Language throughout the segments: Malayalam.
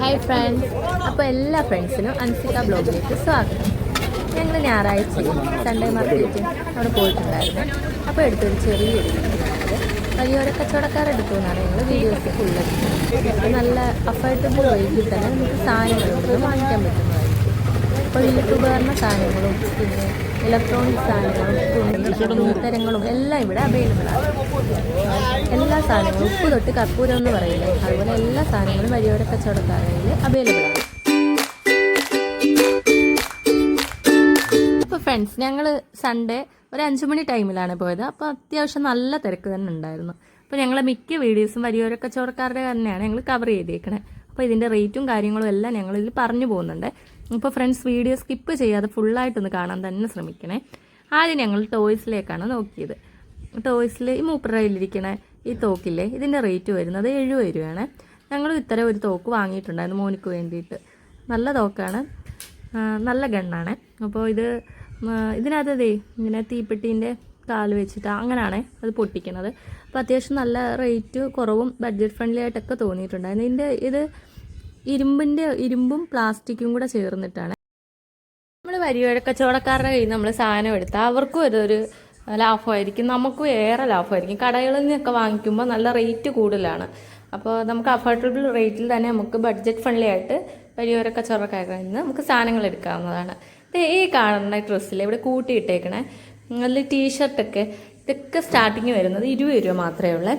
ഹായ് ഫ്രണ്ട്സ്, അപ്പോൾ എല്ലാ ഫ്രണ്ട്സിനും അൻസിക ബ്ലോഗിലേക്ക് സ്വാഗതം. ഞങ്ങൾ ഞായറാഴ്ച സൺഡേ മാർക്കറ്റ് അവിടെ പോയിട്ടുണ്ടായിരുന്നു. അപ്പോൾ എടുത്തൊരു ചെറിയ എടുക്കുന്നത് വലിയൊരു കച്ചവടക്കാരെടുത്തു എന്നാണ് ഞങ്ങൾ വീഡിയോസ് ഫുള്ളെടുത്തത്. നല്ല അഫോർഡബിൾ റേറ്റിൽ തന്നെ നമുക്ക് സാധനങ്ങളൊന്നും വാങ്ങിക്കാൻ പറ്റുന്നതായിരിക്കും. അപ്പോൾ വീട്ടുപകരണ സാധനങ്ങളും പിന്നെ ഇലക്ട്രോണിക് സാധനങ്ങളും തുണിത്തരങ്ങളും എല്ലാം ഇവിടെ അവൈലബിൾ ആണ്. എല്ലാ സാധനങ്ങളും ഉപ്പ് തൊട്ട് കർപ്പൂരം എന്ന് പറയില്ലേ, അതുപോലെ എല്ലാ സാധനങ്ങളും വഴിയോര കച്ചവടക്കാരിൽ അവൈലബിൾ ആണ്. അപ്പോൾ ഫ്രണ്ട്സ്, ഞങ്ങൾ സൺഡേ ഒരു 5 മണി ടൈമിലാണ് പോയത്. അപ്പോൾ അത്യാവശ്യം നല്ല തിരക്ക് തന്നെ ഉണ്ടായിരുന്നു. അപ്പോൾ ഞങ്ങളെ മിക്ക വീഡിയോസും വഴിയോര കച്ചവടക്കാരുടെ തന്നെയാണ് ഞങ്ങൾ കവർ ചെയ്തേക്കണേ. അപ്പോൾ ഇതിൻ്റെ റേറ്റും കാര്യങ്ങളും എല്ലാം ഞങ്ങളിതിൽ പറഞ്ഞു പോകുന്നുണ്ട്. അപ്പോൾ ഫ്രണ്ട്സ്, വീഡിയോ സ്കിപ്പ് ചെയ്യാതെ ഫുള്ളായിട്ടൊന്ന് കാണാൻ തന്നെ ശ്രമിക്കണേ. ആദ്യം ഞങ്ങൾ ടോയ്സിലേക്കാണ് നോക്കിയത്. ടോയ്സിൽ ഈ മൂപ്പറയിലിരിക്കണ ഈ തോക്കില്ലേ, ഇതിൻ്റെ റേറ്റ് വരുന്നത് 70 രൂപയാണ്. ഞങ്ങൾ ഇത്തരം ഒരു തോക്ക് വാങ്ങിയിട്ടുണ്ടായിരുന്നു മോനിക്ക് വേണ്ടിയിട്ട്. നല്ല തോക്കാണ്, നല്ല ഗണ്ണാണ്. അപ്പോൾ ഇതിനകത്തതേ ഇങ്ങനെ തീപ്പെട്ടീൻ്റെ കാല് വെച്ചിട്ട് അങ്ങനെയാണ് അത് പൊട്ടിക്കണത്. അപ്പോൾ അത്യാവശ്യം നല്ല റേറ്റ് കുറവും ബഡ്ജറ്റ് ഫ്രണ്ട്ലി ആയിട്ടൊക്കെ തോന്നിയിട്ടുണ്ടായിരുന്നു. ഇത് ഇരുമ്പും പ്ലാസ്റ്റിക്കും കൂടെ ചേർന്നിട്ടാണ്. നമ്മൾ വരിയോര കച്ചവടക്കാരുടെ കയ്യിൽ നമ്മൾ സാധനം എടുത്താൽ അവർക്കും ഇതൊരു ലാഭമായിരിക്കും, നമുക്കും ഏറെ ലാഭമായിരിക്കും. കടകളിൽ നിന്നൊക്കെ വാങ്ങിക്കുമ്പോൾ നല്ല റേറ്റ് കൂടുതലാണ്. അപ്പോൾ നമുക്ക് അഫോർഡബിൾ റേറ്റിൽ തന്നെ നമുക്ക് ബഡ്ജറ്റ് ഫ്രണ്ട്ലി ആയിട്ട് വരിയോര കച്ചവടക്കാരിൽ നിന്ന് നമുക്ക് സാധനങ്ങൾ എടുക്കാവുന്നതാണ്. ഈ കാണുന്ന ഡ്രസ്സിൽ ഇവിടെ കൂട്ടിയിട്ടേക്കണേ നല്ല ടീഷർട്ടൊക്കെ ഇതൊക്കെ സ്റ്റാർട്ടിങ് വരുന്നത് 20 രൂപ മാത്രമേ ഉള്ളൂ.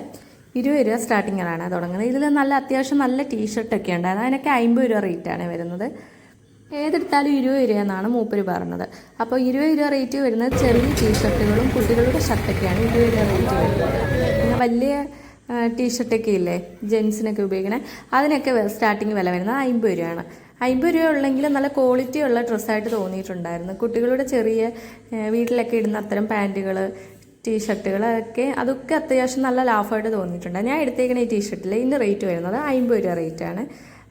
20 രൂപ സ്റ്റാർട്ടിങ്ങിലാണ് തുടങ്ങുന്നത്. ഇതിൽ നല്ല അത്യാവശ്യം നല്ല ടീഷർട്ടൊക്കെ ഉണ്ടായിരുന്നു. അതിനൊക്കെ 50 രൂപ റേറ്റാണ് വരുന്നത്. ഏതെടുത്താലും 20 രൂപ എന്നാണ് മൂപ്പര് പറഞ്ഞത്. അപ്പോൾ 20 രൂപ റേറ്റ് വരുന്നത് ചെറിയ ടീഷർട്ടുകളും കുട്ടികളുടെ ഷർട്ടൊക്കെയാണ് 20 രൂപ റേറ്റ് വരുന്നത്. പിന്നെ വലിയ ടീഷർട്ടൊക്കെ ഇല്ലേ ജെൻസിനൊക്കെ ഉപയോഗിക്കണേ, അതിനൊക്കെ സ്റ്റാർട്ടിങ് വില വരുന്നത് 50 രൂപയാണ്. 50 രൂപ ഉള്ളെങ്കിൽ നല്ല ക്വാളിറ്റി ഉള്ള ഡ്രസ്സായിട്ട് തോന്നിയിട്ടുണ്ടായിരുന്നു. കുട്ടികളുടെ ചെറിയ വീട്ടിലൊക്കെ ഇടുന്ന അത്തരം പാൻറ്റുകൾ ടീഷർട്ടുകൾ അതൊക്കെ അത്യാവശ്യം നല്ല ലാഭമായിട്ട് തോന്നിയിട്ടുണ്ട്. ഞാൻ എടുത്തേക്കുന്ന ഈ ടീഷർട്ടിൽ ഇതിൻ്റെ റേറ്റ് വരുന്നത് 50 രൂപ റേറ്റാണ്.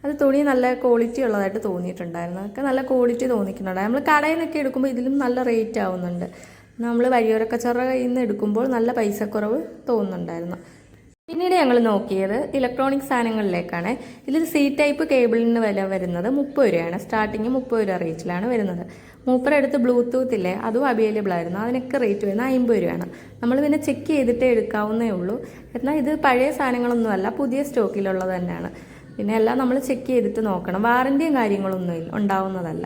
അത് തുണി നല്ല ക്വാളിറ്റി ഉള്ളതായിട്ട് തോന്നിയിട്ടുണ്ടായിരുന്നു. അതൊക്കെ നല്ല ക്വാളിറ്റി തോന്നിക്കുന്നുണ്ട്. നമ്മൾ കടയിൽ നിന്നൊക്കെ എടുക്കുമ്പോൾ ഇതിലും നല്ല റേറ്റ് ആവുന്നുണ്ട്. നമ്മൾ വഴിയോര കച്ചവട കയ്യിൽ നിന്ന് എടുക്കുമ്പോൾ നല്ല പൈസക്കുറവ് തോന്നുന്നുണ്ടായിരുന്നു. പിന്നീട് ഞങ്ങൾ നോക്കിയത് ഇലക്ട്രോണിക് സാധനങ്ങളിലേക്കാണ്. ഇതിൽ സി ടൈപ്പ് കേബിളിന് വില വരുന്നത് 30 രൂപയാണ്. സ്റ്റാർട്ടിങ് 30 രൂപ റേറ്റിലാണ് വരുന്നത്. മൂപ്പറടുത്ത് ബ്ലൂടൂത്ത് ഇല്ലേ, അതും അവൈലബിൾ ആയിരുന്നു. അതിനൊക്കെ റേറ്റ് വരുന്നത് 50 രൂപയാണ്. നമ്മൾ പിന്നെ ചെക്ക് ചെയ്തിട്ടേ എടുക്കാവുന്നേ ഉള്ളൂ. എന്നാൽ ഇത് പഴയ സാധനങ്ങളൊന്നുമല്ല, പുതിയ സ്റ്റോക്കിലുള്ളത് തന്നെയാണ്. പിന്നെ എല്ലാം നമ്മൾ ചെക്ക് ചെയ്തിട്ട് നോക്കണം. വാറൻറ്റിയും കാര്യങ്ങളൊന്നും ഉണ്ടാവുന്നതല്ല.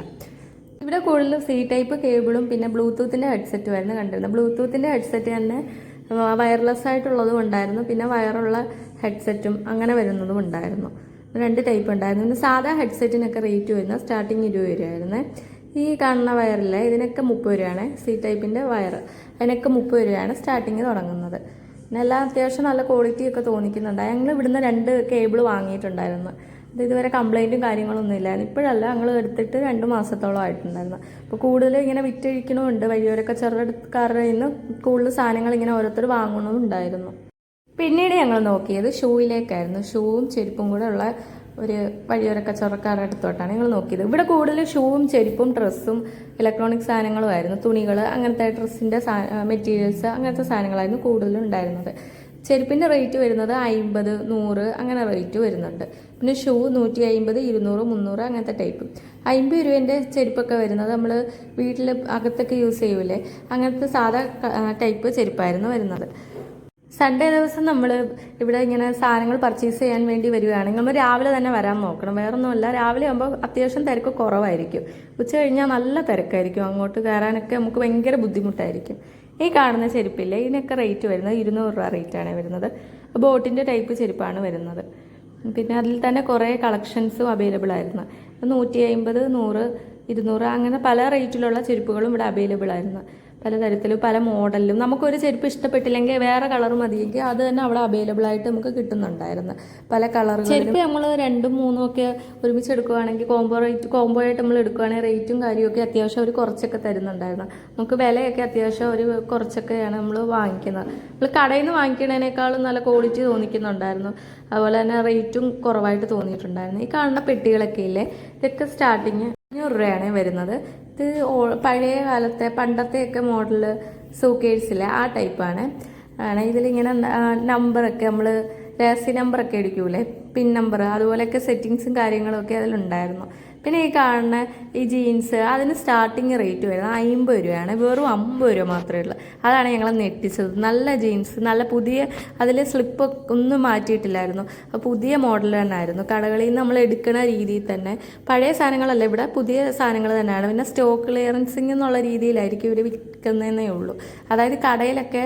ഇവിടെ കൂടുതൽ സി ടൈപ്പ് കേബിളും പിന്നെ ബ്ലൂടൂത്തിൻ്റെ ഹെഡ്സെറ്റ് വരുന്നത് കണ്ടിരുന്നത്. ബ്ലൂടൂത്തിൻ്റെ ഹെഡ്സെറ്റ് തന്നെ വയർലെസ് ആയിട്ടുള്ളതും ഉണ്ടായിരുന്നു, പിന്നെ വയറുള്ള ഹെഡ്സെറ്റും അങ്ങനെ വരുന്നതും ഉണ്ടായിരുന്നു. 2 ടൈപ്പ് ഉണ്ടായിരുന്നു. പിന്നെ സാധാ ഹെഡ്സെറ്റിനൊക്കെ റേറ്റ് വരുന്നത് സ്റ്റാർട്ടിങ് 20 രൂപയായിരുന്നു. ഈ കാണുന്ന വയറില്ലേ, ഇതിനൊക്കെ 30 രൂപയാണ്. സി ടൈപ്പിൻ്റെ വയർ അതിനൊക്കെ 30 രൂപയാണ് സ്റ്റാർട്ടിങ് തുടങ്ങുന്നത്. പിന്നെ എല്ലാം അത്യാവശ്യം നല്ല ക്വാളിറ്റി ഒക്കെ തോന്നിക്കുന്നുണ്ട്. ഞങ്ങൾ ഇവിടുന്ന് 2 കേബിൾ വാങ്ങിയിട്ടുണ്ടായിരുന്നു. ഇതുവരെ കംപ്ലൈൻറ്റും കാര്യങ്ങളൊന്നും ഇല്ലായിരുന്നു. ഇപ്പോഴല്ല, ഞങ്ങൾ എടുത്തിട്ട് 2 മാസത്തോളം ആയിട്ടുണ്ടായിരുന്നു. അപ്പോൾ കൂടുതൽ ഇങ്ങനെ വിറ്റഴിക്കണമുണ്ട്. വഴിയോര കച്ചവടക്കാരുടെ നിന്ന് കൂടുതൽ സാധനങ്ങൾ ഇങ്ങനെ ഓരോരുത്തർ വാങ്ങണമെന്നുണ്ടായിരുന്നു. പിന്നീട് ഞങ്ങൾ നോക്കിയത് ഷൂയിലേക്കായിരുന്നു. ഷൂവും ചെരുപ്പും കൂടെ ഉള്ള ഒരു വഴിയോര കച്ചവടക്കാരുടെ അടുത്തോട്ടാണ് ഞങ്ങൾ നോക്കിയത്. ഇവിടെ കൂടുതൽ ഷൂവും ചെരുപ്പും ഡ്രസ്സും ഇലക്ട്രോണിക് സാധനങ്ങളുമായിരുന്നു. തുണികൾ, അങ്ങനത്തെ ഡ്രസ്സിൻ്റെ മെറ്റീരിയൽസ്, അങ്ങനത്തെ സാധനങ്ങളായിരുന്നു കൂടുതലും ഉണ്ടായിരുന്നത്. ചെരുപ്പിൻ്റെ റേറ്റ് വരുന്നത് 50, 100 അങ്ങനെ റേറ്റ് വരുന്നുണ്ട്. പിന്നെ ഷൂ 150, 200, 300 അങ്ങനത്തെ ടൈപ്പ്. 50 രൂപേൻ്റെ ചെരുപ്പൊക്കെ വരുന്നത് നമ്മൾ വീട്ടിൽ അകത്തൊക്കെ യൂസ് ചെയ്യൂലേ, അങ്ങനത്തെ സാധാ ടൈപ്പ് ചെരുപ്പായിരുന്നു വരുന്നത്. സൺഡേ ദിവസം നമ്മൾ ഇവിടെ ഇങ്ങനെ സാധനങ്ങൾ പർച്ചേസ് ചെയ്യാൻ വേണ്ടി വരികയാണെങ്കിൽ നമ്മൾ രാവിലെ തന്നെ വരാൻ നോക്കണം. വേറൊന്നുമല്ല, രാവിലെ ആകുമ്പോൾ അത്യാവശ്യം തിരക്ക് കുറവായിരിക്കും. ഉച്ച കഴിഞ്ഞാൽ നല്ല തിരക്കായിരിക്കും. അങ്ങോട്ട് കയറാനൊക്കെ നമുക്ക് ഭയങ്കര ബുദ്ധിമുട്ടായിരിക്കും. ഈ കാണുന്ന ചെരുപ്പില്ലേ, ഇതിനൊക്കെ റേറ്റ് വരുന്നത് 200 രൂപ റേറ്റാണ് വരുന്നത്. ബോട്ടിൻ്റെ ടൈപ്പ് ചെരുപ്പാണ് വരുന്നത്. പിന്നെ അതിൽ തന്നെ കുറേ കളക്ഷൻസും അവൈലബിൾ ആയിരുന്നു. 150, 100, 200 അങ്ങനെ പല റേറ്റിലുള്ള ചെരുപ്പുകളും ഇവിടെ അവൈലബിൾ ആയിരുന്നു. പലതരത്തിലും പല മോഡലിലും. നമുക്കൊരു ചെരുപ്പ് ഇഷ്ടപ്പെട്ടില്ലെങ്കിൽ വേറെ കളർ മതിയെങ്കിൽ അത് തന്നെ അവിടെ അവൈലബിൾ ആയിട്ട് നമുക്ക് കിട്ടുന്നുണ്ടായിരുന്നു. പല കളറുകൾ ചെരുപ്പ് നമ്മൾ 2ഉം 3ഉം ഒക്കെ ഒരുമിച്ച് എടുക്കുകയാണെങ്കിൽ കോംബോ ആയിട്ട് നമ്മൾ എടുക്കുകയാണെങ്കിൽ റേറ്റും കാര്യമൊക്കെ അത്യാവശ്യം അവർ കുറച്ചൊക്കെ തരുന്നുണ്ടായിരുന്നു. നമുക്ക് വിലയൊക്കെ അത്യാവശ്യം ഒരു കുറച്ചൊക്കെയാണ് നമ്മൾ വാങ്ങിക്കുന്നത്. നമ്മൾ കടയിൽ നിന്ന് വാങ്ങിക്കുന്നതിനേക്കാളും നല്ല ക്വാളിറ്റി തോന്നിക്കുന്നുണ്ടായിരുന്നു. അതുപോലെ തന്നെ റേറ്റും കുറവായിട്ട് തോന്നിയിട്ടുണ്ടായിരുന്നു. ഈ കാണുന്ന പെട്ടികളൊക്കെ ഇല്ലേ, ഇതൊക്കെ സ്റ്റാർട്ടിങ് 500 രൂപയാണ് വരുന്നത്. ഇത് പഴയ കാലത്തെ പണ്ടത്തെയൊക്കെ മോഡൽ സൂക്കേഴ്സിലെ ആ ടൈപ്പാണ്. ഇതിലിങ്ങനെ നമ്പറൊക്കെ നമ്മൾ രഹസ്യ നമ്പറൊക്കെ അടിക്കൂലേ, പിൻ നമ്പർ അതുപോലെയൊക്കെ സെറ്റിങ്സും കാര്യങ്ങളൊക്കെ അതിലുണ്ടായിരുന്നു. പിന്നെ ഈ കാണുന്ന ഈ ജീൻസ് അതിന് സ്റ്റാർട്ടിങ് റേറ്റ് വരുന്നത് 50 രൂപയാണ്. വെറും 50 രൂപ മാത്രമേ ഉള്ളൂ. അതാണ് ഞങ്ങളെ ഞെട്ടിച്ചത്. നല്ല ജീൻസ്, നല്ല പുതിയ, അതിൽ സ്ലിപ്പ് ഒന്നും മാറ്റിയിട്ടില്ലായിരുന്നു. പുതിയ മോഡൽ തന്നെ ആയിരുന്നു. കടകളിൽ നിന്ന് നമ്മൾ എടുക്കുന്ന രീതിയിൽ തന്നെ പഴയ സാധനങ്ങളല്ല, ഇവിടെ പുതിയ സാധനങ്ങൾ തന്നെയാണ്. പിന്നെ സ്റ്റോക്ക് ക്ലിയറൻസിങ് എന്നുള്ള രീതിയിലായിരിക്കും ഇവർ വിൽക്കുന്നതേ ഉള്ളൂ. അതായത് കടയിലൊക്കെ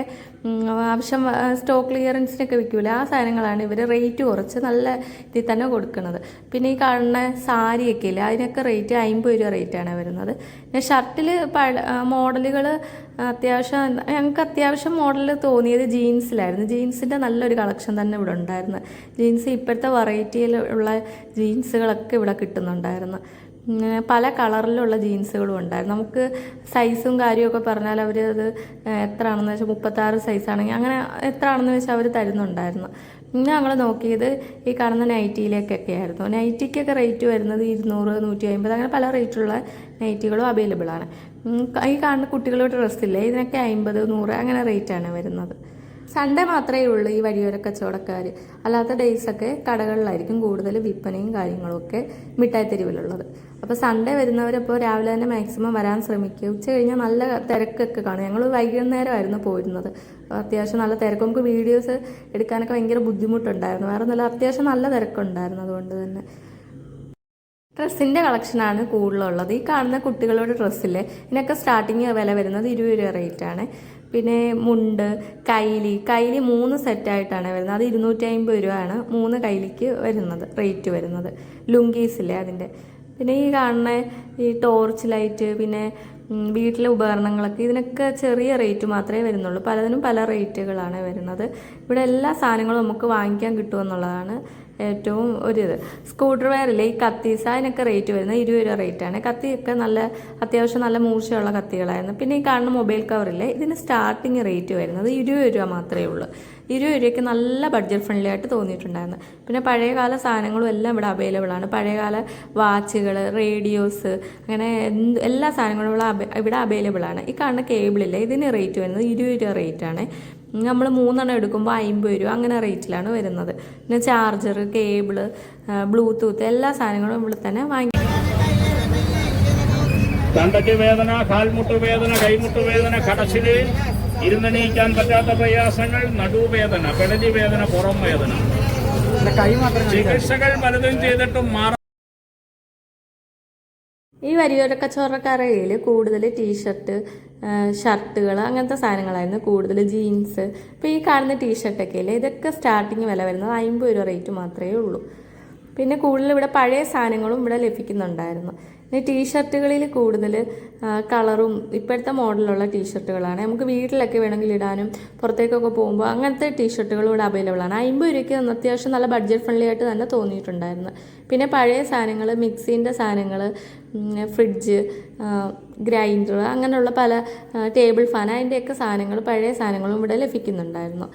ആവശ്യം സ്റ്റോക്ക് ക്ലിയറൻസിനൊക്കെ വിൽക്കില്ല, ആ സാധനങ്ങളാണ് ഇവർ റേറ്റ് കുറച്ച് നല്ല ഇതിൽ തന്നെ കൊടുക്കുന്നത്. പിന്നെ ഈ കാണുന്ന സാരിയൊക്കെ ഇല്ല, അതിനൊക്കെ റേറ്റ് 50 രൂപ റേറ്റാണ് വരുന്നത്. പിന്നെ ഷർട്ടിൽ മോഡലുകൾ ഞങ്ങൾക്ക് അത്യാവശ്യം മോഡൽ തോന്നിയത് ജീൻസിലായിരുന്നു. ജീൻസിൻ്റെ നല്ലൊരു കളക്ഷൻ തന്നെ ഇവിടെ ഉണ്ടായിരുന്നു. ജീൻസ് ഇപ്പോഴത്തെ വെറൈറ്റിയിലുള്ള ജീൻസുകളൊക്കെ ഇവിടെ കിട്ടുന്നുണ്ടായിരുന്നു. പല കളറിലുള്ള ജീൻസുകളും ഉണ്ടായിരുന്നു. നമുക്ക് സൈസും കാര്യമൊക്കെ പറഞ്ഞാൽ അവർ അത് എത്ര ആണെന്ന് വെച്ചാൽ 36 സൈസാണെങ്കിൽ അങ്ങനെ എത്ര ആണെന്ന് വെച്ചാൽ അവർ തരുന്നുണ്ടായിരുന്നു. പിന്നെ ഞങ്ങൾ നോക്കിയത് ഈ കാണുന്ന നൈറ്റിയിലേക്കൊക്കെ ആയിരുന്നു. നൈറ്റിക്കൊക്കെ റേറ്റ് വരുന്നത് 200, 150 അങ്ങനെ പല റേറ്റുള്ള നൈറ്റികളും അവൈലബിൾ ആണ്. ഈ കാണുന്ന കുട്ടികളുടെ ഡ്രസ്സില്ലേ, ഇതിനൊക്കെ 50, 100 അങ്ങനെ റേറ്റാണ് വരുന്നത്. സൺഡേ മാത്രമേ ഉള്ളൂ ഈ വഴിയോര കച്ചവടക്കാർ. അല്ലാത്ത ഡേയ്സൊക്കെ കടകളിലായിരിക്കും കൂടുതൽ വിൽപ്പനയും കാര്യങ്ങളുമൊക്കെ മിഠായി തെരുവിലുള്ളത്. അപ്പോൾ സൺഡേ വരുന്നവരപ്പോൾ രാവിലെ തന്നെ മാക്സിമം വരാൻ ശ്രമിക്കുക. ഉച്ച കഴിഞ്ഞാൽ നല്ല തിരക്കൊക്കെ കാണും. ഞങ്ങൾ വൈകുന്നേരമായിരുന്നു പോയിരുന്നത്. അത്യാവശ്യം നല്ല തിരക്ക്, നമുക്ക് വീഡിയോസ് എടുക്കാനൊക്കെ ഭയങ്കര ബുദ്ധിമുട്ടുണ്ടായിരുന്നു. വേറെ നല്ല അത്യാവശ്യം നല്ല തിരക്കുണ്ടായിരുന്നു. അതുകൊണ്ട് തന്നെ ഡ്രസ്സിൻ്റെ കളക്ഷനാണ് കൂടുതലുള്ളത്. ഈ കാണുന്ന കുട്ടികളുടെ ഡ്രസ്സില്ലേ, ഇതിനൊക്കെ സ്റ്റാർട്ടിങ് വില വരുന്നത് 20 രൂപ റേറ്റാണ്. പിന്നെ മുണ്ട്, കൈലി 3 സെറ്റായിട്ടാണ് വരുന്നത്. അത് 250 രൂപയാണ് 3 കൈലിക്ക് വരുന്നത്, റേറ്റ് വരുന്നത്. ലുങ്കീസില്ലേ അതിൻ്റെ. പിന്നെ ഈ കാണുന്ന ഈ ടോർച്ച് ലൈറ്റ്, പിന്നെ വീട്ടിലെ ഉപകരണങ്ങളൊക്കെ ഇതിനൊക്കെ ചെറിയ റേറ്റ് മാത്രമേ വരുന്നുള്ളൂ. പലതിനും പല റേറ്റുകളാണ് വരുന്നത്. ഇവിടെ എല്ലാ സാധനങ്ങളും നമുക്ക് വാങ്ങിക്കാൻ കിട്ടുമെന്നുള്ളതാണ് ഏറ്റവും ഒരിത്. സ്ക്രൂ ഡ്രൈവറില്ലേ, ഈ കത്തീസ് അതിനൊക്കെ റേറ്റ് വരുന്നത് 20 രൂപ റേറ്റാണ്. കത്തിയൊക്കെ നല്ല അത്യാവശ്യം നല്ല മൂർച്ചയുള്ള കത്തികളായിരുന്നു. പിന്നെ ഈ കാണുന്ന മൊബൈൽ കവറില്ലേ, ഇതിന് സ്റ്റാർട്ടിങ് റേറ്റ് വരുന്നത് 20 രൂപ മാത്രമേ ഉള്ളൂ. 20 രൂപയ്ക്ക് നല്ല ബഡ്ജറ്റ് ഫ്രണ്ട്ലി ആയിട്ട് തോന്നിയിട്ടുണ്ടായിരുന്നു. പിന്നെ പഴയകാല സാധനങ്ങളും എല്ലാം ഇവിടെ അവൈലബിൾ ആണ്. പഴയകാല വാച്ചുകൾ, റേഡിയോസ്, അങ്ങനെ എല്ലാ സാധനങ്ങളും ഇവിടെ അവൈലബിൾ ആണ്. ഈ കാണുന്ന കേബിളില്ലേ, ഇതിന് റേറ്റ് വരുന്നത് 20 രൂപ റേറ്റാണ്. നമ്മൾ 3 എണ്ണം എടുക്കുമ്പോൾ 50 രൂപ അങ്ങനെ റേറ്റിലാണ് വരുന്നത്. പിന്നെ ചാർജർ, കേബിള്, ബ്ലൂടൂത്ത് എല്ലാ സാധനങ്ങളും ഇവിടെ തന്നെ വാങ്ങി. തണ്ടയ്ക്ക് വേദന, കാൽമുട്ടുവേദന, കൈമുട്ടുവേദന, കടച്ചില്, ഇരുന്നണീക്കാൻ പറ്റാത്ത പ്രയാസങ്ങൾ, നടുവേദന, പെടലി വേദന, പുറം വേദന, ചികിത്സകൾ പലതും ചെയ്തിട്ടും മാറാം. ഈ വരിയോര കച്ചവടക്കാരുടെ കയ്യിൽ കൂടുതൽ ടീഷർട്ട്, ഷർട്ടുകൾ അങ്ങനത്തെ സാധനങ്ങളായിരുന്നു കൂടുതൽ. ജീൻസ്, ഇപ്പോൾ ഈ കാണുന്ന ടീഷർട്ടൊക്കെ ഇല്ലേ, ഇതൊക്കെ സ്റ്റാർട്ടിങ് വില വരുന്നത് 50 രൂപ റേറ്റ് മാത്രമേ ഉള്ളൂ. പിന്നെ കൂടുതൽ ഇവിടെ പഴയ സാധനങ്ങളും ഇവിടെ ലഭിക്കുന്നുണ്ടായിരുന്നു. പിന്നെ ടീഷർട്ടുകളിൽ കൂടുതൽ കളറും ഇപ്പോഴത്തെ മോഡലുള്ള ടീഷർട്ടുകളാണ്. നമുക്ക് വീട്ടിലൊക്കെ വേണമെങ്കിൽ ഇടാനും പുറത്തേക്കൊക്കെ പോകുമ്പോൾ അങ്ങനത്തെ ടീഷർട്ടുകളും ഇവിടെ അവൈലബിൾ ആണ്. 50 രൂപയ്ക്ക് അത്യാവശ്യം നല്ല ബഡ്ജറ്റ് ഫ്രണ്ട്ലി ആയിട്ട് തന്നെ തോന്നിയിട്ടുണ്ടായിരുന്നു. പിന്നെ പഴയ സാധനങ്ങൾ, മിക്സിൻ്റെ സാധനങ്ങൾ, ഫ്രിഡ്ജ്, ഗ്രൈൻഡർ, അങ്ങനെയുള്ള പല ടേബിൾ ഫാൻ, അതിൻ്റെയൊക്കെ സാധനങ്ങൾ, പഴയ സാധനങ്ങളും ഇവിടെ ലഭിക്കുന്നുണ്ടായിരുന്നു.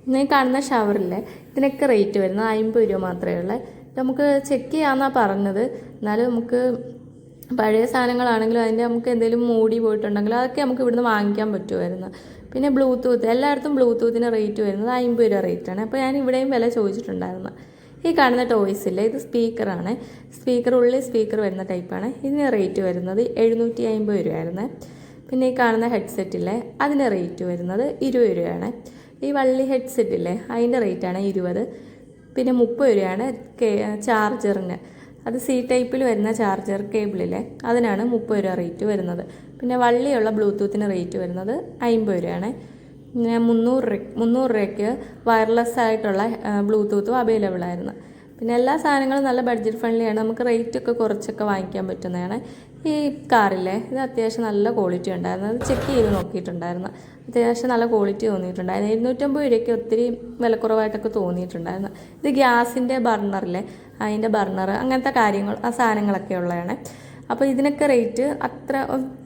പിന്നെ ഈ കാണുന്ന ഷവറില്ലേ, ഇതിനൊക്കെ റേറ്റ് വരുന്നത് 50 രൂപ മാത്രമേ ഉള്ളൂ. നമുക്ക് ചെക്ക് ചെയ്യാമെന്നാണ് പറഞ്ഞത്. എന്നാലും നമുക്ക് പഴയ സാധനങ്ങളാണെങ്കിലും അതിൻ്റെ നമുക്ക് എന്തെങ്കിലും മൂടി പോയിട്ടുണ്ടെങ്കിൽ അതൊക്കെ നമുക്ക് ഇവിടുന്ന് വാങ്ങിക്കാൻ പറ്റുമായിരുന്നു. പിന്നെ ബ്ലൂടൂത്ത്, എല്ലായിടത്തും ബ്ലൂടൂത്തിന് റേറ്റ് വരുന്നത് 50 രൂപ റേറ്റാണ്. അപ്പോൾ ഞാൻ ഇവിടെയും വില ചോദിച്ചിട്ടുണ്ടായിരുന്നു. ഈ കാണുന്ന ടോയ്സ് ഇല്ലേ, ഇത് സ്പീക്കറാണ്. ഉള്ളിൽ സ്പീക്കർ വരുന്ന ടൈപ്പാണ്. ഇതിന് റേറ്റ് വരുന്നത് 750 രൂപയായിരുന്നു. പിന്നെ ഈ കാണുന്ന ഹെഡ്സെറ്റില്ലേ, അതിൻ്റെ റേറ്റ് വരുന്നത് 20 രൂപയാണ്. ഈ വള്ളി ഹെഡ്സെറ്റില്ലേ, അതിൻ്റെ റേറ്റാണ് 20. പിന്നെ 30 രൂപയാണ് ചാർജറിന്. അത് സി ടൈപ്പിൽ വരുന്ന ചാർജർ കേബിളിലെ അതിനാണ് 30 രൂപ റേറ്റ് വരുന്നത്. പിന്നെ വള്ളിയുള്ള ബ്ലൂടൂത്തിന് റേറ്റ് വരുന്നത് 50 രൂപയാണ്. പിന്നെ 300 രൂപയ്ക്ക് വയർലെസ് ആയിട്ടുള്ള ബ്ലൂടൂത്തും അവൈലബിൾ ആയിരുന്നു. പിന്നെ എല്ലാ സാധനങ്ങളും നല്ല ബഡ്ജറ്റ് ഫ്രണ്ട്ലിയാണ്. നമുക്ക് റേറ്റൊക്കെ കുറച്ചൊക്കെ വാങ്ങിക്കാൻ പറ്റുന്നതാണ്. ഈ കാറില്ലേ, ഇത് അത്യാവശ്യം നല്ല ക്വാളിറ്റി ഉണ്ടായിരുന്നു. അത് ചെക്ക് ചെയ്ത് നോക്കിയിട്ടുണ്ടായിരുന്നു. അത്യാവശ്യം നല്ല ക്വാളിറ്റി തോന്നിയിട്ടുണ്ടായിരുന്നു. 250 രൂപയ്ക്ക് ഒത്തിരി വിലക്കുറവായിട്ടൊക്കെ തോന്നിയിട്ടുണ്ടായിരുന്നു. ഇത് ഗ്യാസിൻ്റെ ബർണറില്ലേ, അതിൻ്റെ ബർണർ അങ്ങനത്തെ കാര്യങ്ങൾ, ആ സാധനങ്ങളൊക്കെ ഉള്ളതാണ്. അപ്പോൾ ഇതിനൊക്കെ റേറ്റ് അത്ര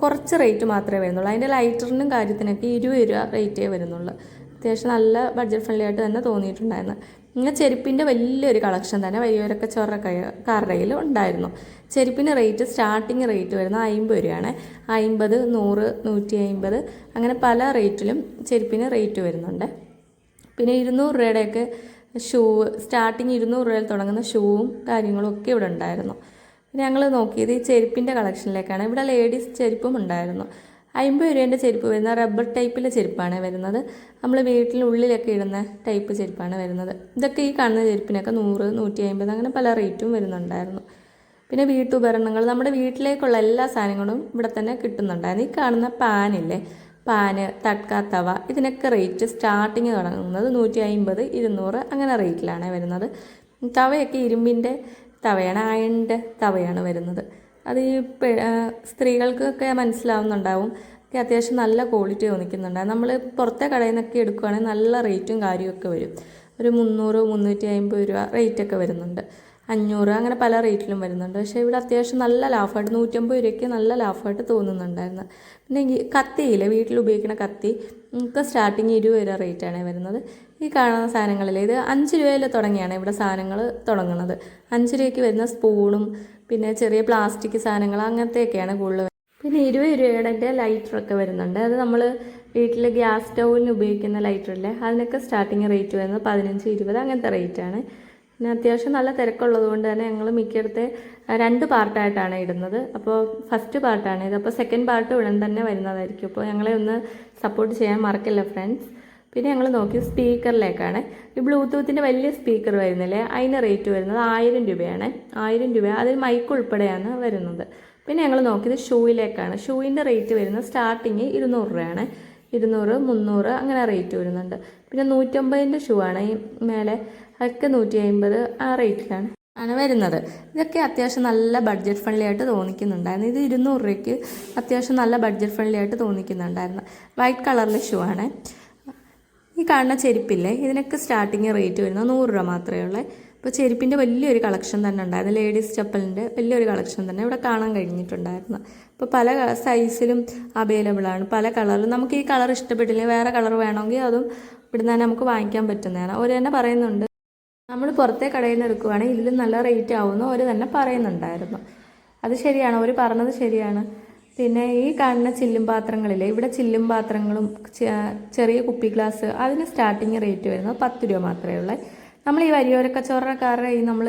കുറച്ച് റേറ്റ് മാത്രമേ വരുന്നുള്ളൂ. അതിൻ്റെ ലൈറ്ററിനും കാര്യത്തിനൊക്കെ 20 രൂപ റേറ്റേ വരുന്നുള്ളൂ. അത്യാവശ്യം നല്ല ബഡ്ജറ്റ് ഫ്രണ്ട്ലി ആയിട്ട് തന്നെ തോന്നിയിട്ടുണ്ടായിരുന്നു. ഇങ്ങനെ ചെരുപ്പിൻ്റെ വലിയൊരു കളക്ഷൻ തന്നെ വരിയോരൊക്കെ ചോറക്കാരുടെ കയ്യിൽ ഉണ്ടായിരുന്നു. ചെരുപ്പിന് റേറ്റ് സ്റ്റാർട്ടിങ് റേറ്റ് വരുന്നത് 50 രൂപയാണ്. 50, 100, 150 അങ്ങനെ പല റേറ്റിലും ചെരുപ്പിന് റേറ്റ് വരുന്നുണ്ട്. പിന്നെ 200 രൂപയുടെയൊക്കെ ഷൂ സ്റ്റാർട്ടിങ് 200 രൂപയിൽ തുടങ്ങുന്ന ഷൂവും കാര്യങ്ങളും ഒക്കെ ഇവിടെ ഉണ്ടായിരുന്നു. പിന്നെ ഞങ്ങൾ നോക്കിയത് ഈ ചെരുപ്പിൻ്റെ കളക്ഷനിലേക്കാണ്. ഇവിടെ ലേഡീസ് ചെരുപ്പും ഉണ്ടായിരുന്നു. 50 രൂപേൻ്റെ ചെരുപ്പ് വരുന്ന റബ്ബർ ടൈപ്പിലെ ചെരുപ്പാണ് വരുന്നത്. നമ്മൾ വീട്ടിനുള്ളിലൊക്കെ ഇടുന്ന ടൈപ്പ് ചെരുപ്പാണ് വരുന്നത്. ഇതൊക്കെ ഈ കാണുന്ന ചെരുപ്പിനൊക്കെ 100, 150 അങ്ങനെ പല റേറ്റും വരുന്നുണ്ടായിരുന്നു. പിന്നെ വീട്ടുപകരണങ്ങൾ, നമ്മുടെ വീട്ടിലേക്കുള്ള എല്ലാ സാധനങ്ങളും ഇവിടെ തന്നെ കിട്ടുന്നുണ്ടായിരുന്നു. ഈ കാണുന്ന പാനില്ലേ, പാന്, തട്ക, തവ, ഇതിനൊക്കെ റേറ്റ് സ്റ്റാർട്ടിങ് തുടങ്ങുന്നത് 150, 200 അങ്ങനെ റേറ്റിലാണ് വരുന്നത്. തവയൊക്കെ ഇരുമ്പിൻ്റെ തവയാണ്, അയണിൻ്റെ തവയാണ് വരുന്നത്. അത് ഈ സ്ത്രീകൾക്കൊക്കെ മനസ്സിലാവുന്നുണ്ടാവും. ഒക്കെ അത്യാവശ്യം നല്ല ക്വാളിറ്റി തോന്നിക്കുന്നുണ്ടാവും. നമ്മൾ പുറത്തെ കടയിൽ നിന്നൊക്കെ എടുക്കുകയാണെങ്കിൽ നല്ല റേറ്റും കാര്യമൊക്കെ വരും. ഒരു 300, 350 രൂപ റേറ്റൊക്കെ വരുന്നുണ്ട്. 500 അങ്ങനെ പല റേറ്റിലും വരുന്നുണ്ട്. പക്ഷേ ഇവിടെ അത്യാവശ്യം നല്ല ലാഭമായിട്ട് 150 രൂപയ്ക്ക് നല്ല ലാഭമായിട്ട് തോന്നുന്നുണ്ടായിരുന്നു. പിന്നെ ഈ കത്തിയില്ലേ, വീട്ടിൽ ഉപയോഗിക്കുന്ന കത്തി ഒക്കെ സ്റ്റാർട്ടിങ് 20 രൂപ റേറ്റാണ് വരുന്നത്. ഈ കാണുന്ന സാധനങ്ങളിൽ ഇത് 5 രൂപയിൽ തുടങ്ങിയാണ് ഇവിടെ സാധനങ്ങൾ തുടങ്ങുന്നത്. 5 രൂപയ്ക്ക് വരുന്ന സ്പൂണും പിന്നെ ചെറിയ പ്ലാസ്റ്റിക് സാധനങ്ങൾ അങ്ങനത്തെയൊക്കെയാണ് കൂടുതൽ. പിന്നെ 20 രൂപയുടെ ലൈറ്ററൊക്കെ വരുന്നുണ്ട്. അത് നമ്മൾ വീട്ടിൽ ഗ്യാസ് സ്റ്റൗവിന് ഉപയോഗിക്കുന്ന ലൈറ്ററില്ലേ, അതിനൊക്കെ സ്റ്റാർട്ടിങ് റേറ്റ് വരുന്നത് 15, 20 അങ്ങനത്തെ റേറ്റാണ്. പിന്നെ അത്യാവശ്യം നല്ല തിരക്കുള്ളത് കൊണ്ട് തന്നെ ഞങ്ങൾ മിക്കയിടത്തെ 2 പാർട്ടായിട്ടാണ് ഇടുന്നത്. അപ്പോൾ ഫസ്റ്റ് പാർട്ടാണ് ഇത്. അപ്പോൾ സെക്കൻഡ് പാർട്ട് ഉടൻ തന്നെ വരുന്നതായിരിക്കും. അപ്പോൾ ഞങ്ങളെ ഒന്ന് സപ്പോർട്ട് ചെയ്യാൻ മറക്കില്ല ഫ്രണ്ട്സ്. പിന്നെ ഞങ്ങൾ നോക്കി സ്പീക്കറിലേക്കാണ്. ഈ ബ്ലൂടൂത്തിൻ്റെ വലിയ സ്പീക്കർ വരുന്നില്ലേ, അതിന് റേറ്റ് വരുന്നത് 1000 രൂപയാണ്. 1000 രൂപ, അതിൽ മൈക്ക് ഉൾപ്പെടെയാണ് വരുന്നത്. പിന്നെ ഞങ്ങൾ നോക്കിയത് ഷൂയിലേക്കാണ്. ഷൂവിൻ്റെ റേറ്റ് വരുന്നത് സ്റ്റാർട്ടിങ് 200 രൂപയാണ്. 200, 300 അങ്ങനെ റേറ്റ് വരുന്നുണ്ട്. പിന്നെ 150ൻ്റെ ഷൂ ആണ് ഈ മേലെ, അതൊക്കെ 150 ആ റേറ്റിലാണ് വരുന്നത്. ഇതൊക്കെ അത്യാവശ്യം നല്ല ബഡ്ജറ്റ് ഫ്രണ്ട്ലി ആയിട്ട് തോന്നിക്കുന്നുണ്ടായിരുന്നു. ഇത് 200 രൂപയ്ക്ക് അത്യാവശ്യം നല്ല ബഡ്ജറ്റ് ഫ്രണ്ട്ലി ആയിട്ട് തോന്നിക്കുന്നുണ്ടായിരുന്നു. വൈറ്റ് കളറിലെ ഷൂ ആണ്. ഈ കാണുന്ന ചെരുപ്പില്ലേ, ഇതിനൊക്കെ സ്റ്റാർട്ടിങ് റേറ്റ് വരുന്നത് 100 രൂപ മാത്രമേ ഉള്ളൂ. ഇപ്പോൾ ചെരുപ്പിൻ്റെ വലിയൊരു കളക്ഷൻ തന്നെ ഉണ്ടായിരുന്നു. ലേഡീസ് ചപ്പലിൻ്റെ വലിയൊരു കളക്ഷൻ തന്നെ ഇവിടെ കാണാൻ കഴിഞ്ഞിട്ടുണ്ടായിരുന്നു. ഇപ്പോൾ പല സൈസിലും അവൈലബിളാണ്, പല കളറിലും. നമുക്ക് ഈ കളർ ഇഷ്ടപ്പെട്ടില്ലെങ്കിൽ വേറെ കളർ വേണമെങ്കിൽ അതും ഇവിടുന്ന് തന്നെ നമുക്ക് വാങ്ങിക്കാൻ പറ്റുന്നതാണ്. അവർ തന്നെ പറയുന്നുണ്ട്, നമ്മൾ പുറത്തെ കടയിൽ നിന്ന് എടുക്കുകയാണെങ്കിൽ ഇതിലും നല്ല റേറ്റ് ആവുമെന്ന് അവർ തന്നെ പറയുന്നുണ്ടായിരുന്നു. അത് ശരിയാണ്, അവർ പറഞ്ഞത് ശരിയാണ്. പിന്നെ ഈ കാണുന്ന ചില്ലും പാത്രങ്ങളില്ലേ, ഇവിടെ ചില്ലും പാത്രങ്ങളും ചെറിയ കുപ്പി ഗ്ലാസ് അതിന് സ്റ്റാർട്ടിങ് റേറ്റ് വരുന്നത് 10 രൂപ മാത്രമേ ഉള്ളൂ. നമ്മൾ ഈ വരിയോര കച്ചവടക്കാരുടെ ഈ നമ്മൾ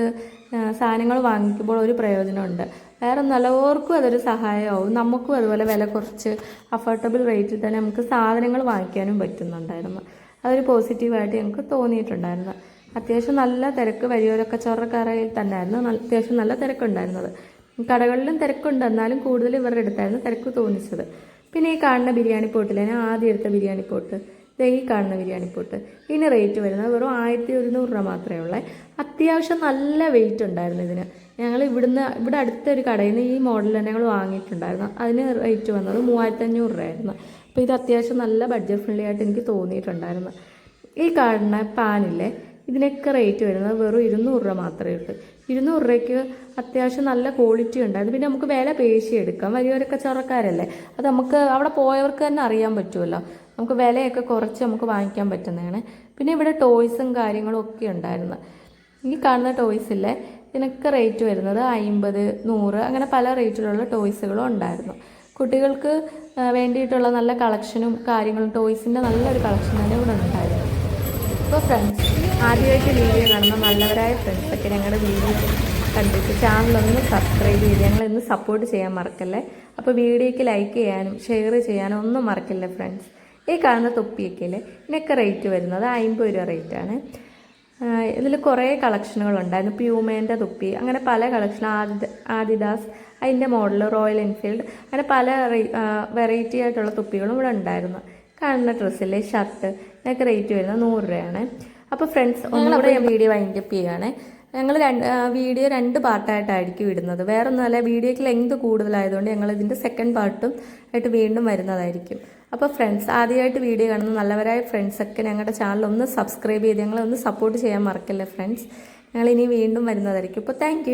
സാധനങ്ങൾ വാങ്ങിക്കുമ്പോൾ ഒരു പ്രയോജനമുണ്ട്. വേറെ ഒന്നുമല്ല, ഓർക്കും അതൊരു സഹായമാവും, നമുക്കും അതുപോലെ വില കുറച്ച് അഫോർഡബിൾ റേറ്റിൽ തന്നെ നമുക്ക് സാധനങ്ങൾ വാങ്ങിക്കാനും പറ്റുന്നുണ്ടായിരുന്നു. അതൊരു പോസിറ്റീവായിട്ട് ഞങ്ങൾക്ക് തോന്നിയിട്ടുണ്ടായിരുന്നു. അത്യാവശ്യം നല്ല തിരക്ക് വരിയോര കച്ചവടക്കാരിൽ തന്നെയായിരുന്നു. അത്യാവശ്യം നല്ല തിരക്കുണ്ടായിരുന്നത്. കടകളിലും തിരക്കുണ്ട്, എന്നാലും കൂടുതൽ ഇവരുടെ അടുത്തായിരുന്നു തിരക്ക് തോന്നിച്ചത്. പിന്നെ ഈ കാണുന്ന ബിരിയാണി പോട്ടില്ലേ, ഞാൻ ആദ്യം എടുത്ത ബിരിയാണി പോട്ട്, ഈ കാണുന്ന ബിരിയാണി പോട്ട്, ഇതിന് റേറ്റ് വരുന്നത് വെറും 1100 രൂപ മാത്രമേ ഉള്ളൂ. അത്യാവശ്യം നല്ല വെയിറ്റ് ഉണ്ടായിരുന്നു ഇതിന്. ഞങ്ങൾ ഇവിടെ അടുത്തൊരു കടയിൽ നിന്ന് ഈ മോഡൽ തന്നെ ഞങ്ങൾ വാങ്ങിയിട്ടുണ്ടായിരുന്നു. അതിന് റേറ്റ് വന്നത് 3500 രൂപയായിരുന്നു. അപ്പോൾ ഇത് അത്യാവശ്യം നല്ല ബഡ്ജറ്റ് ഫ്രണ്ട്ലി ആയിട്ട് എനിക്ക് തോന്നിയിട്ടുണ്ടായിരുന്നു. ഈ കാണുന്ന പാനില്ലേ, ഇതിനൊക്കെ റേറ്റ് വരുന്നത് വെറും 200 രൂപ മാത്രമേ ഉള്ളൂ. 200 രൂപയ്ക്ക് അത്യാവശ്യം നല്ല ക്വാളിറ്റി ഉണ്ടായിരുന്നു. പിന്നെ നമുക്ക് വില പേശിയെടുക്കാം, വലിയൊരു കച്ചവടക്കാരല്ലേ, അത് നമുക്ക് അവിടെ പോയവർക്ക് തന്നെ അറിയാൻ പറ്റുമല്ലോ. നമുക്ക് വിലയൊക്കെ കുറച്ച് നമുക്ക് വാങ്ങിക്കാൻ പറ്റുന്നതാണ്. പിന്നെ ഇവിടെ ടോയ്സും കാര്യങ്ങളും ഒക്കെ ഉണ്ടായിരുന്നു. ഈ കാണുന്ന ടോയ്സില്ലേ, ഇതിനൊക്കെ റേറ്റ് വരുന്നത് 50, 100 അങ്ങനെ പല റേറ്റിലുള്ള ടോയ്സുകളും ഉണ്ടായിരുന്നു. കുട്ടികൾക്ക് വേണ്ടിയിട്ടുള്ള നല്ല കളക്ഷനും കാര്യങ്ങളും ടോയ്സിൻ്റെ നല്ലൊരു കളക്ഷൻ തന്നെ ഇവിടെ ഉണ്ടായിരുന്നു. അപ്പോൾ ഫ്രണ്ട്സ്, ആദ്യമായിട്ട് വീഡിയോ കാണുന്ന നല്ലവരായ ഫ്രണ്ട്സൊക്കെ ഞങ്ങളുടെ വീഡിയോ കണ്ടിട്ട് ചാനലൊന്ന് സബ്സ്ക്രൈബ് ചെയ്ത് ഞങ്ങളൊന്ന് സപ്പോർട്ട് ചെയ്യാൻ മറക്കല്ലേ. അപ്പോൾ വീഡിയോയ്ക്ക് ലൈക്ക് ചെയ്യാനും ഷെയർ ചെയ്യാനും ഒന്നും മറക്കില്ല ഫ്രണ്ട്സ്. ഈ കാണുന്ന തൊപ്പിയൊക്കെ അല്ലേ, ഇതിനൊക്കെ റേറ്റ് വരുന്നത് 50 രൂപ റേറ്റാണ്. ഇതിൽ കുറേ കളക്ഷനുകളുണ്ടായിരുന്നു. പ്യൂമേൻ്റെ തൊപ്പി, അങ്ങനെ പല കളക്ഷൻ, ആദിദാസ്, അതിൻ്റെ മോഡൽ, റോയൽ എൻഫീൽഡ്, അങ്ങനെ പല വെറൈറ്റി ആയിട്ടുള്ള തൊപ്പികളും ഇവിടെ ഉണ്ടായിരുന്നു. കാണുന്ന ഡ്രസ്സിലെ ഷർട്ട്, ഇതിനൊക്കെ റേറ്റ് വരുന്നത് 100 രൂപയാണ്. അപ്പോൾ ഫ്രണ്ട്സ്, ഒന്നുകൂടെ ഞാൻ വീഡിയോ വൈൻഡപ്പ് ചെയ്യുകയാണ്. ഞങ്ങൾ വീഡിയോ 2 പാർട്ടായിട്ടായിരിക്കും ഇടുന്നത്. വേറെ ഒന്നുമല്ല, വീഡിയോയ്ക്ക് ലെങ്ത് കൂടുതലായതുകൊണ്ട് ഞങ്ങൾ ഇതിൻ്റെ സെക്കൻഡ് പാർട്ടും ആയിട്ട് വീണ്ടും വരുന്നതായിരിക്കും. അപ്പോൾ ഫ്രണ്ട്സ്, ആദ്യമായിട്ട് വീഡിയോ കാണുന്ന നല്ലവരായ ഫ്രണ്ട്സൊക്കെ ഞങ്ങളുടെ ചാനൽ ഒന്ന് സബ്സ്ക്രൈബ് ചെയ്ത് ഞങ്ങളൊന്ന് സപ്പോർട്ട് ചെയ്യാൻ മറക്കല്ലേ ഫ്രണ്ട്സ്. ഞങ്ങളിനി വീണ്ടും വരുന്നതായിരിക്കും. അപ്പോൾ താങ്ക്